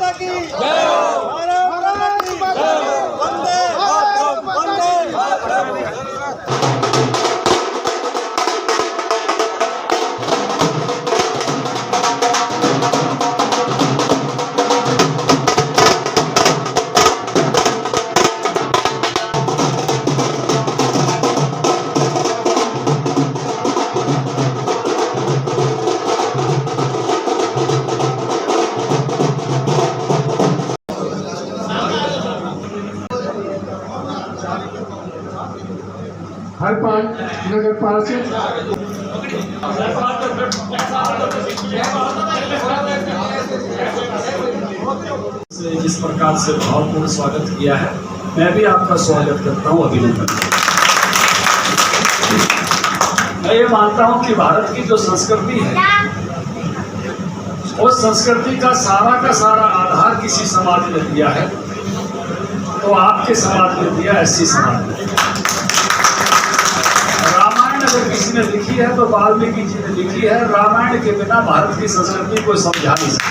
माता की जय हो, भारत माता की जय हो, वंदे मातरम, वंदे मातरम। हर नगर पार्षद जिस प्रकार से भावपूर्ण स्वागत किया है, मैं भी आपका स्वागत करता हूँ, अभिनंदन। मैं ये मानता हूँ कि भारत की जो संस्कृति है, उस संस्कृति का सारा आधार किसी समाज ने दिया है, तो आपके समाज ने दिया, एससी समाज ने। रामायण अगर किसी ने लिखी है तो वाल्मीकि जी ने लिखी है। रामायण के बिना भारत की संस्कृति को समझा नहीं सकता।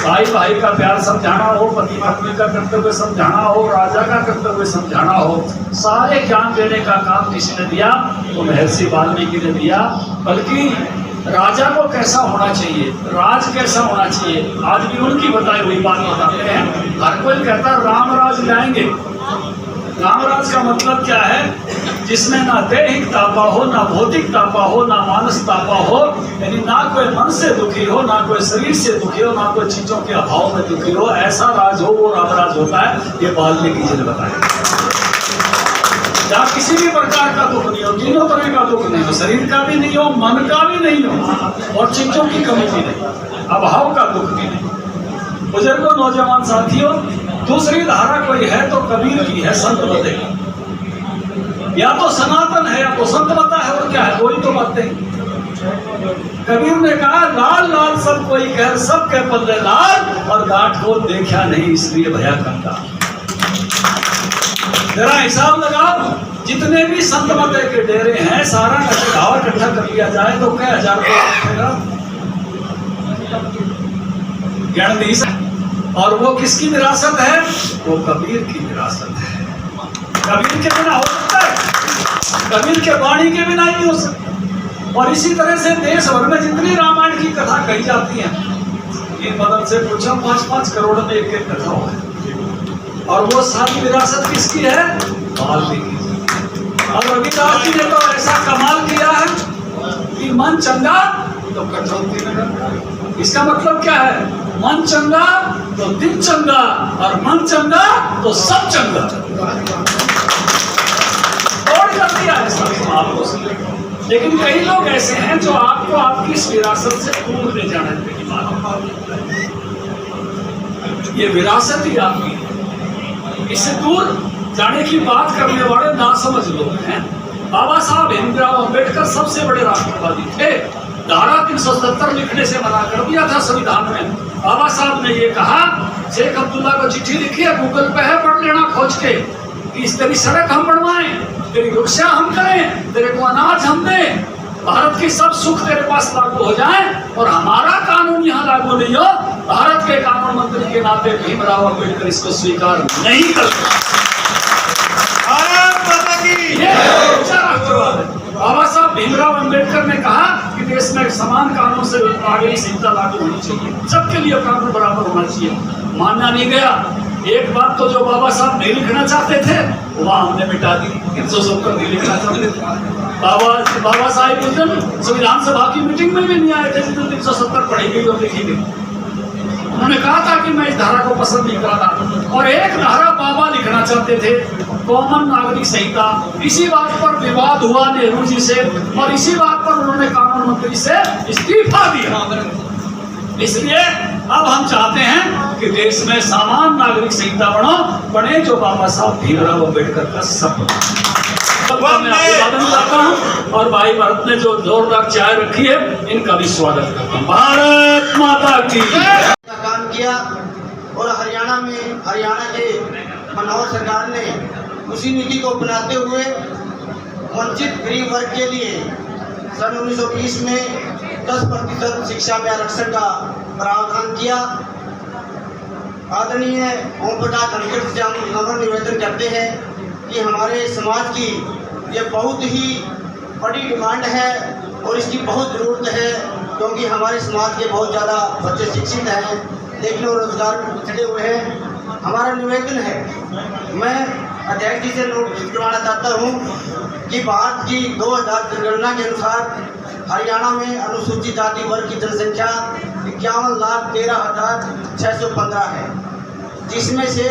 भाई भाई का प्यार समझाना हो, पति पत्नी का कर्तव्य समझाना हो, राजा का कर्तव्य समझाना हो, सारे ज्ञान देने का काम किसी ने दिया तो महर्षि वाल्मीकि ने दिया। बल्कि राजा को कैसा होना चाहिए, राज कैसा होना चाहिए, आज भी उनकी बताई हुई बात बताते हैं। हर कोई कहता है राम राज लाएंगे। राम राज का मतलब क्या है? जिसमें ना दैहिक तापा हो, ना भौतिक तापा हो, ना मानस तापा हो, यानी ना कोई मन से दुखी हो, ना कोई शरीर से दुखी हो, ना कोई चीजों के अभाव में दुखी हो, ऐसा राज हो, वो राम राज होता है। ये वाल्मीकि जी ने बताया। जहाँ किसी भी प्रकार का दुख नहीं हो, तीनों तरह का दुख नहीं हो, शरीर का भी नहीं हो, मन का भी नहीं हो, और चीजों की कमी भी नहीं, अभाव का दुख भी नहीं। बुजुर्गों, नौजवान साथियों, दूसरी धारा कोई है तो कबीर की है, संत मत है। या तो सनातन है या तो संत मत है, और क्या है? कोई तो मत नहीं। कबीर ने कहा लाल लाल सब कोई कह, सब के पल्ले लाल, और गांठ को देखा नहीं इसलिए भया करता। जरा हिसाब लगाओ, जितने भी संत मत के डेरे हैं, सारा घाव इकट्ठा कर लिया जाए तो क्या 1000 गण नहीं सकते। और वो किसकी विरासत है? वो कबीर की विरासत है। कबीर के बिना हो सकता है? कबीर के वाणी के बिना ही हो सकता। और इसी तरह से देश भर में जितनी रामायण की कथा कही जाती है, इन मदद से पूछो 5-5 करोड़ में एक कथा हो है। और वो सारी विरासत किसकी है? वाल्मीकि। और रविदास जी ने तो ऐसा कमाल किया है कि मन चंगा तो कटौती नगर। इसका मतलब क्या है? मन चंगा तो दिन चंगा, और मन चंगा तो सब चंगा। और कर दिया है सब समाज को। लेकिन कई लोग ऐसे हैं जो आपको आपकी इस विरासत से दूर ले जाने की बात। ये विरासत ही आपकी, इससे दूर जाने की बात करने वाले नासमझ लोग हैं। बाबा साहब भीमराव अंबेडकर सबसे बड़े राष्ट्रवादी थे। धारा 370 लिखने से मना कर दिया था संविधान में। बाबा साहब ने ये कहा, शेख अब्दुल्ला को चिट्ठी लिखी है, गूगल पे है, पढ़ लेना खोज के, कि इस तेरी सड़क हम बनवाएं, तेरी रिक्शा हम करें, तेरे को अनाज हम दें, भारत की सब सुख तेरे पास लागू हो जाए, और हमारा कानून यहाँ लागू नहीं हो। भारत के कानून मंत्री के नाते भीमराव अंबेडकर इसको स्वीकार नहीं करते। भारत माता की ये राष्ट्रवाद है। बाबा साहब भीमराव अंबेडकर ने कहा कि देश में समान कानून से नागरिक संहिता लागू होनी चाहिए, सबके लिए कानून बराबर होना चाहिए। मानना नहीं गया। एक बात तो जो बाबा साहब नहीं लिखना चाहते थे, वह हमने मिटा दी। 370 नहीं लिखना चाहते थे। बाबा साहब उस दिन संविधान सभा की मीटिंग में भी नहीं आए थे, जिस 370 पढ़ी गई और लिखी गई। उन्होंने कहा था कि मैं इस धारा को पसंद नहीं करता, और एक धारा बाबा लिखना चाहते थे, कॉमन नागरिक संहिता। इसी बात पर विवाद हुआ नेहरू जी से, और इसी बात पर उन्होंने कानून मंत्री से इस्तीफा दिया। इसलिए अब हम चाहते हैं कि देश में समान नागरिक संहिता बने, जो बाबा साहब भीमराव अंबेडकर का सपना। मैं अभिवादन करता हूँ, और भाई भारत ने जो जोरदार चाय रखी है, इनका भी स्वागत करता हूँ। भारत माता की काम किया। और हरियाणा के मनोहर सरकार ने उसी नीति को अपनाते हुए वंचित गरीब वर्ग के लिए सन 1920 में 10% शिक्षा में आरक्षण का प्रावधान किया। आदरणीय ओम प्रकाश धनखड़ से हम नम्र निवेदन करते हैं कि हमारे समाज की ये बहुत ही बड़ी डिमांड है और इसकी बहुत ज़रूरत है, क्योंकि हमारे समाज के बहुत ज़्यादा बच्चे शिक्षित हैं लेकिन वो रोजगार में पिछड़े हुए हैं। हमारा निवेदन है, मैं अध्यक्ष जी से नोटिस करवाना चाहता हूँ कि भारत की 2000 जनगणना के अनुसार हरियाणा में अनुसूचित जाति वर्ग की जनसंख्या 51,13,615 है, जिसमें से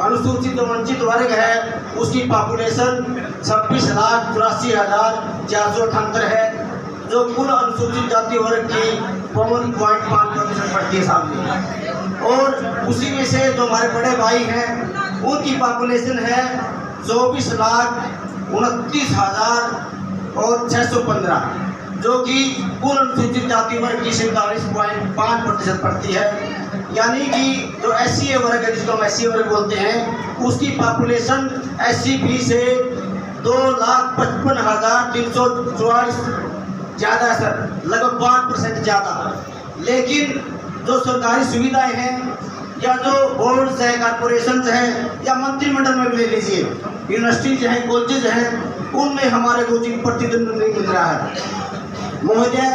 अनुसूचित वंचित वर्ग है उसकी पॉपुलेशन 26,84,478 है, जो कुल अनुसूचित जाति वर्ग की 52.5% बढ़ती है सामने। और उसी में से जो हमारे बड़े भाई हैं उनकी पॉपुलेशन है 24,29,615, जो कि कुल अनुसूचित जाति वर्ग की 47.5% पड़ती है। यानी कि जो SC वर्ग है, जिसको हम SC वर्ग बोलते हैं, उसकी पॉपुलेशन SCB से 2,55,344 ज़्यादा है सर, लगभग 5% ज़्यादा। लेकिन जो सरकारी सुविधाएं हैं या जो बोर्ड्स हैं, कॉर्पोरेशंस हैं या मंत्रिमंडल में भी ले लीजिए, यूनिवर्सिटीज हैं, कॉलेजेज हैं, उनमें हमारे को प्रतिदिन नहीं मिल रहा है। महोदय,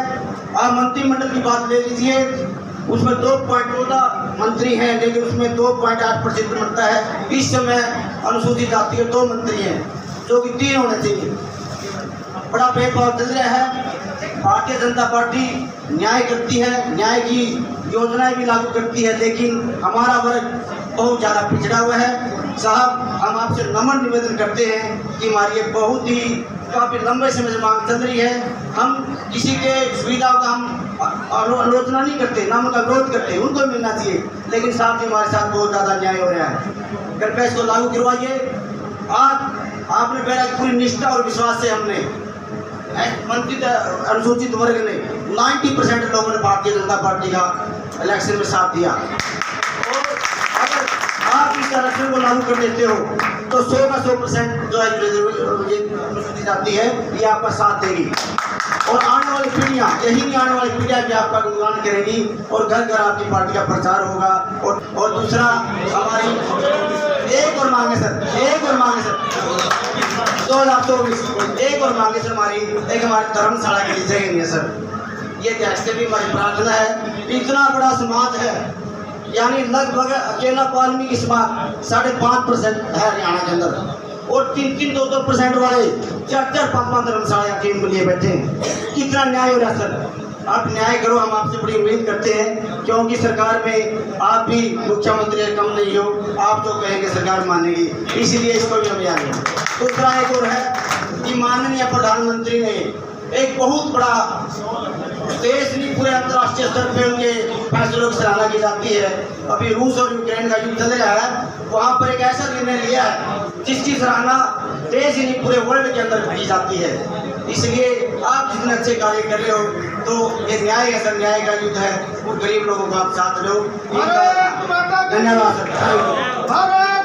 आप मंत्रिमंडल की बात ले लीजिए, उसमें 2.14 मंत्री हैं लेकिन उसमें 2.8% मिलता है। इस समय अनुसूचित जाति के 2 मंत्री हैं जो कि 3 होने चाहिए। बड़ा भेदभाव चल रहा है। भारतीय जनता पार्टी न्याय करती है, न्याय की योजनाएं भी लागू करती है, लेकिन हमारा वर्ग बहुत ज़्यादा पिछड़ा हुआ है। साहब, हम आपसे नम्र निवेदन करते हैं कि हमारी ये बहुत ही काफ़ी लंबे समय से मांग चल रही है। हम किसी के सुविधाओं का हम आलोचना नहीं करते, ना उनका विरोध करते, उनको मिलना चाहिए, लेकिन साहब जी हमारे साथ बहुत ज़्यादा न्याय हो रहा है। कृपया इसको लागू करवाइए। आज आपने पहला पूरी निष्ठा और विश्वास से हमने मंत्रित अनुसूचित वर्ग ने 90% लोगों ने भारतीय जनता पार्टी का इलेक्शन में साथ दिया। और अगर आप इस इलेक्शन को लागू कर देते हो तो 100 का 100% जो है अनुसूचित जाति है ये आपका साथ देगी। और आने वाली पीढ़ियाँ, यही नहीं आने वाली पीढ़ियाँ भी आपका गुणगान करेगी और घर घर आपकी पार्टी का प्रचार होगा। और दूसरा, हमारी एक और मांगे सर, 2024 एक और मांगे सर, हमारी धर्मशाला के लिए जगह नहीं है सर। ये देश से भी हमारी प्रार्थना है। इतना बड़ा समाज है, यानी लगभग अकेला वाल्मीकि समाज 5.5% है हरियाणा के अंदर, और 3-2% वाले 4-5 धर्मशाला टीम के लिए बैठे हैं। कितना न्याय हो रहा है सर? आप न्याय करो, हम आपसे बड़ी उम्मीद करते हैं, क्योंकि सरकार में आप भी मुख्यमंत्री कम नहीं हो, आप जो कहेंगे सरकार मानेगी, इसीलिए इसको भी हम याद करें। दूसरा एक और है कि माननीय प्रधानमंत्री ने एक बहुत बड़ा, देश नहीं पूरे अंतर्राष्ट्रीय स्तर पर उनके फैसलों की सराहना की जाती है। अभी रूस और यूक्रेन का युद्ध चल रहा है, वहाँ पर एक ऐसा निर्णय लिया है जिसकी सराहना देश ही नहीं पूरे वर्ल्ड के अंदर की जाती है। इसलिए आप जितने अच्छे कार्य कर रहे हो, तो ये न्याय है सर, न्याय का युद्ध है, वो गरीब लोगों को आप साथ लो। धन्यवाद सर।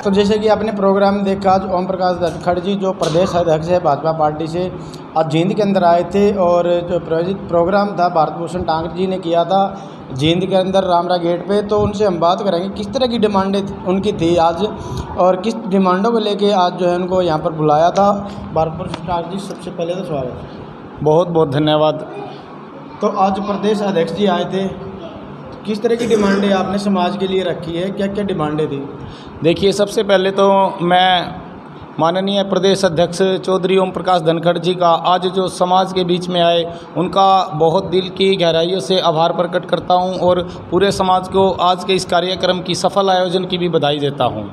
तो जैसे कि आपने प्रोग्राम देखा, आज ओम प्रकाश धनखड़ जी जो प्रदेश अध्यक्ष है भाजपा पार्टी से, आज जींद के अंदर आए थे और जो प्रायोजित प्रोग्राम था भारत भूषण टांगरी जी ने किया था जींद के अंदर रामरा गेट पे। तो उनसे हम बात करेंगे किस तरह की डिमांडें उनकी थी आज और किस डिमांडों को लेके आज जो है उनको यहाँ पर बुलाया था। भारत भूषण टांगरी जी, सबसे पहले तो स्वागत। बहुत बहुत धन्यवाद। तो आज प्रदेश अध्यक्ष जी आए थे, किस तरह की डिमांडें आपने समाज के लिए रखी है, क्या क्या डिमांडें थी? देखिए, सबसे पहले तो मैं माननीय प्रदेश अध्यक्ष चौधरी ओम प्रकाश धनखड़ जी का आज जो समाज के बीच में आए उनका बहुत दिल की गहराइयों से आभार प्रकट करता हूं और पूरे समाज को आज के इस कार्यक्रम की सफल आयोजन की भी बधाई देता हूं।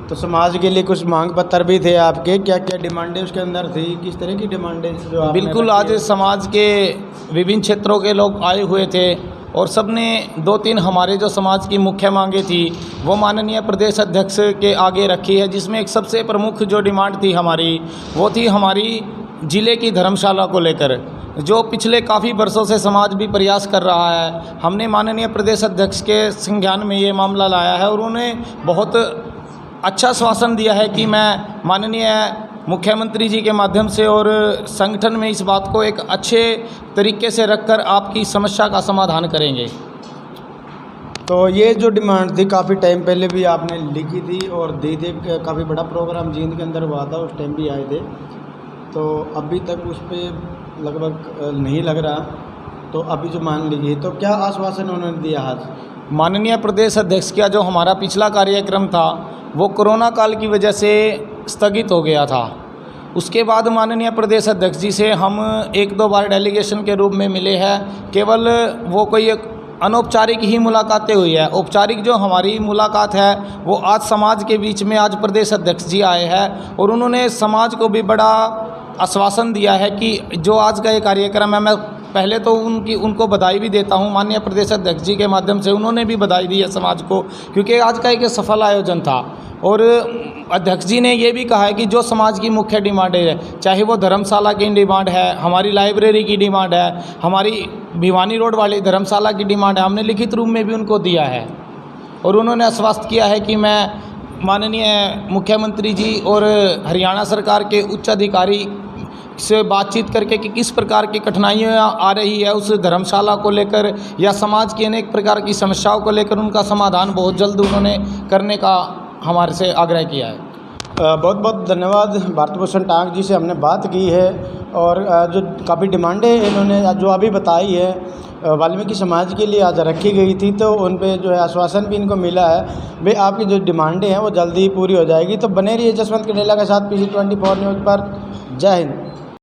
तो समाज के लिए कुछ मांग पत्र भी थे आपके, क्या क्या डिमांडें उसके अंदर थी, किस तरह की डिमांडें जो आपने बिल्कुल, आज समाज के विभिन्न क्षेत्रों के लोग आए हुए थे और सबने 2-3 हमारे जो समाज की मुख्य मांगे थी वो माननीय प्रदेश अध्यक्ष के आगे रखी है, जिसमें एक सबसे प्रमुख जो डिमांड थी हमारी वो थी हमारी ज़िले की धर्मशाला को लेकर, जो पिछले काफ़ी वर्षों से समाज भी प्रयास कर रहा है। हमने माननीय प्रदेश अध्यक्ष के संज्ञान में ये मामला लाया है और उन्हें बहुत अच्छा आश्वासन दिया है कि मैं माननीय मुख्यमंत्री जी के माध्यम से और संगठन में इस बात को एक अच्छे तरीके से रखकर आपकी समस्या का समाधान करेंगे। तो ये जो डिमांड थी काफ़ी टाइम पहले भी आपने लिखी थी और दी थी, काफ़ी बड़ा प्रोग्राम जींद के अंदर हुआ था, उस टाइम भी आए थे, तो अभी तक उस पर लगभग नहीं लग रहा, तो अभी जो मान लीजिए तो क्या आश्वासन उन्होंने दिया आज? माननीय प्रदेश अध्यक्ष का जो हमारा पिछला कार्यक्रम था वो कोरोना काल की वजह से स्थगित हो गया था। उसके बाद माननीय प्रदेश अध्यक्ष जी से हम 1-2 बार डेलीगेशन के रूप में मिले हैं, केवल वो कोई एक अनौपचारिक ही मुलाकातें हुई है। औपचारिक जो हमारी मुलाकात है वो आज समाज के बीच में आज प्रदेश अध्यक्ष जी आए हैं और उन्होंने समाज को भी बड़ा आश्वासन दिया है कि जो आज का ये कार्यक्रम है, मैं पहले तो उनको बधाई भी देता हूँ माननीय प्रदेश अध्यक्ष जी के माध्यम से, उन्होंने भी बधाई दी है समाज को, क्योंकि आज का एक सफल आयोजन था। और अध्यक्ष जी ने ये भी कहा है कि जो समाज की मुख्य डिमांड है, चाहे वो धर्मशाला की डिमांड है, हमारी लाइब्रेरी की डिमांड है, हमारी भिवानी रोड वाली धर्मशाला की डिमांड है, हमने लिखित रूप में भी उनको दिया है। और उन्होंने आश्वस्त किया है कि मैं माननीय मुख्यमंत्री जी और हरियाणा सरकार के उच्च अधिकारी से बातचीत करके कि किस प्रकार की कठिनाइयाँ आ रही है उस धर्मशाला को लेकर या समाज की अनेक प्रकार की समस्याओं को लेकर उनका समाधान बहुत जल्द उन्होंने करने का हमारे से आग्रह किया है। बहुत बहुत धन्यवाद। भारत भूषण टांग जी से हमने बात की है और जो काफ़ी डिमांडें इन्होंने जो अभी बताई है वाल्मीकि समाज के लिए आज रखी गई थी, तो उन पे जो है आश्वासन भी इनको मिला है भाई आपकी जो डिमांडें हैं वो जल्दी ही पूरी हो जाएगी। तो बने रहिए जसवंत कनेला के साथ PG24 न्यूज़ पर। जय हिंद।